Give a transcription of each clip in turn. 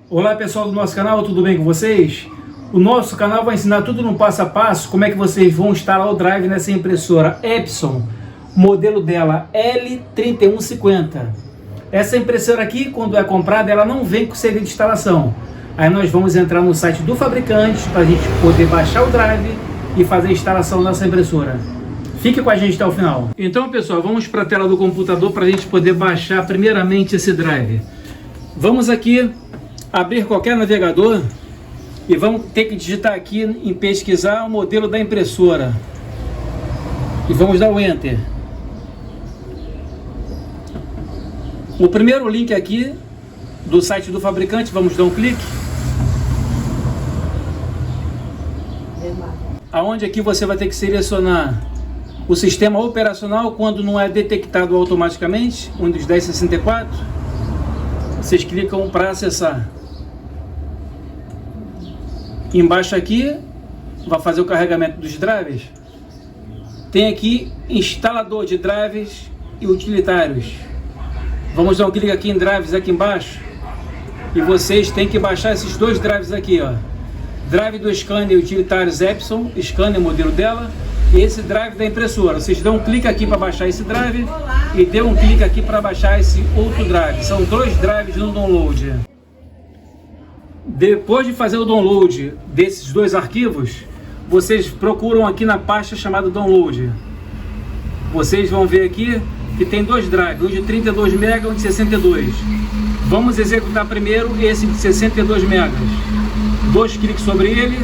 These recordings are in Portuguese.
Olá pessoal do nosso canal, tudo bem com vocês? O nosso canal vai ensinar tudo no passo a passo como é que vocês vão instalar o drive nessa impressora Epson, modelo dela L3150. Essa impressora aqui, quando é comprada, ela não vem com CD de instalação. Aí nós vamos entrar no site do fabricante para a gente poder baixar o drive e fazer a instalação dessa impressora. Fique com a gente até o final. Então pessoal, vamos para a tela do computador para a gente poder baixar primeiramente esse drive. Vamos aqui abrir qualquer navegador e vamos ter que digitar aqui em pesquisar o modelo da impressora e vamos dar o Enter. O primeiro link aqui do site do fabricante, vamos dar um clique. Aonde aqui você vai ter que selecionar o sistema operacional quando não é detectado automaticamente, Windows 10 64. Vocês clicam para acessar. Embaixo aqui vai fazer o carregamento dos drivers. Tem aqui instalador de drivers e utilitários. Vamos dar um clique aqui em drives aqui embaixo e vocês têm que baixar esses dois drives aqui, ó. Drive do scanner utilitários Epson, scanner modelo dela, e esse drive da impressora. Vocês dão um clique aqui para baixar esse drive e dê um clique aqui para baixar esse outro drive. São dois drives no download. Depois de fazer o download desses dois arquivos, vocês procuram aqui na pasta chamada download. Vocês vão ver aqui que tem dois drives, um de 32 MB e um de 62. Vamos executar primeiro esse de 62 MB. Dois cliques sobre ele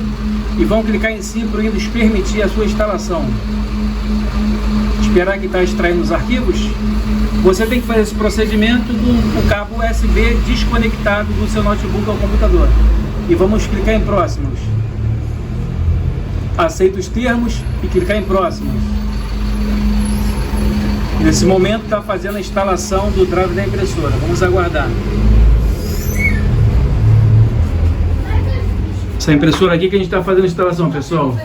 e vão clicar em cima para Windows permitir a sua instalação. Esperar que está extraindo os arquivos. Você tem que fazer esse procedimento com o cabo USB desconectado do seu notebook ao computador. E vamos clicar em próximos. Aceita os termos e clicar em próximos. Nesse momento está fazendo a instalação do drive da impressora. Vamos aguardar. Essa impressora aqui que a gente está fazendo a instalação, pessoal.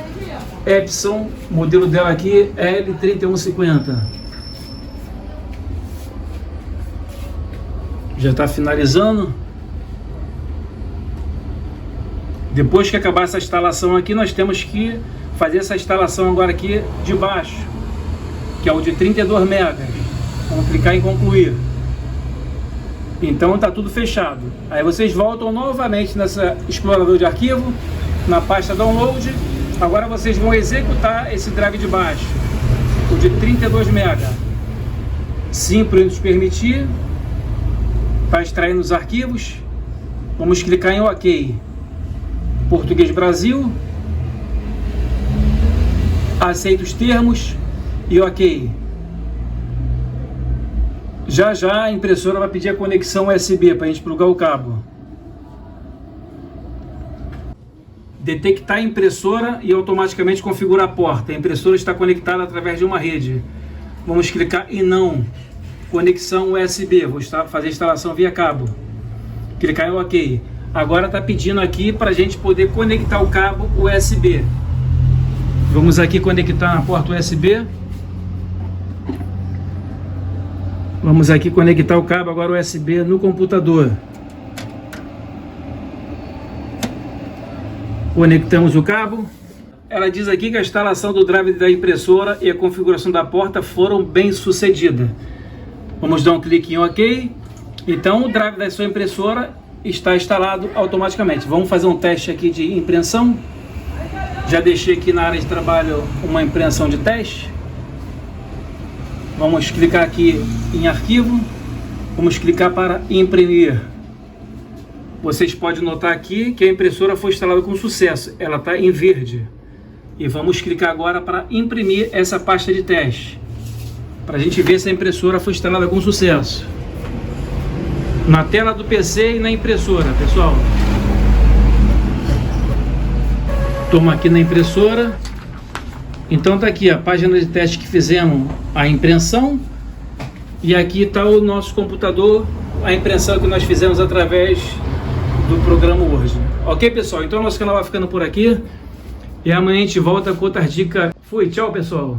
Epson, modelo dela aqui L3150. Já está finalizando. Depois que acabar essa instalação aqui, nós temos que fazer essa instalação agora aqui de baixo, que é o de 32 MB. Vamos clicar em concluir. Então está tudo fechado. Aí vocês voltam novamente nessa explorador de arquivo, na pasta download. Agora vocês vão executar esse drive de baixo, o de 32 MB. Sim, para nos permitir. Está extraindo os arquivos. Vamos clicar em OK. Português Brasil. Aceita os termos e OK. Já a impressora vai pedir a conexão USB para a gente plugar o cabo. Detectar a impressora e automaticamente configurar a porta. A impressora está conectada através de uma rede. Vamos clicar em não. Conexão USB. Vou fazer a instalação via cabo. Clicar em OK. Agora está pedindo aqui para a gente poder conectar o cabo USB. Vamos aqui conectar na porta USB. Vamos aqui conectar o cabo agora USB no computador. Conectamos o cabo. Ela diz aqui que a instalação do drive da impressora e a configuração da porta foram bem sucedidas. Vamos dar um clique em OK. Então o drive da sua impressora está instalado automaticamente. Vamos fazer um teste aqui de impressão. Já deixei aqui na área de trabalho uma impressão de teste. Vamos clicar aqui em arquivo, vamos clicar para imprimir. Vocês podem notar aqui que a impressora foi instalada com sucesso, ela está em verde. E vamos clicar agora para imprimir essa pasta de teste, para a gente ver se a impressora foi instalada com sucesso. Na tela do PC e na impressora, pessoal. Toma aqui na impressora. Então tá aqui a página de teste que fizemos a impressão e aqui está o nosso computador, a impressão que nós fizemos através do programa Word. Ok, pessoal? Então nosso canal vai ficando por aqui e amanhã a gente volta com outra dica. Fui, tchau, pessoal!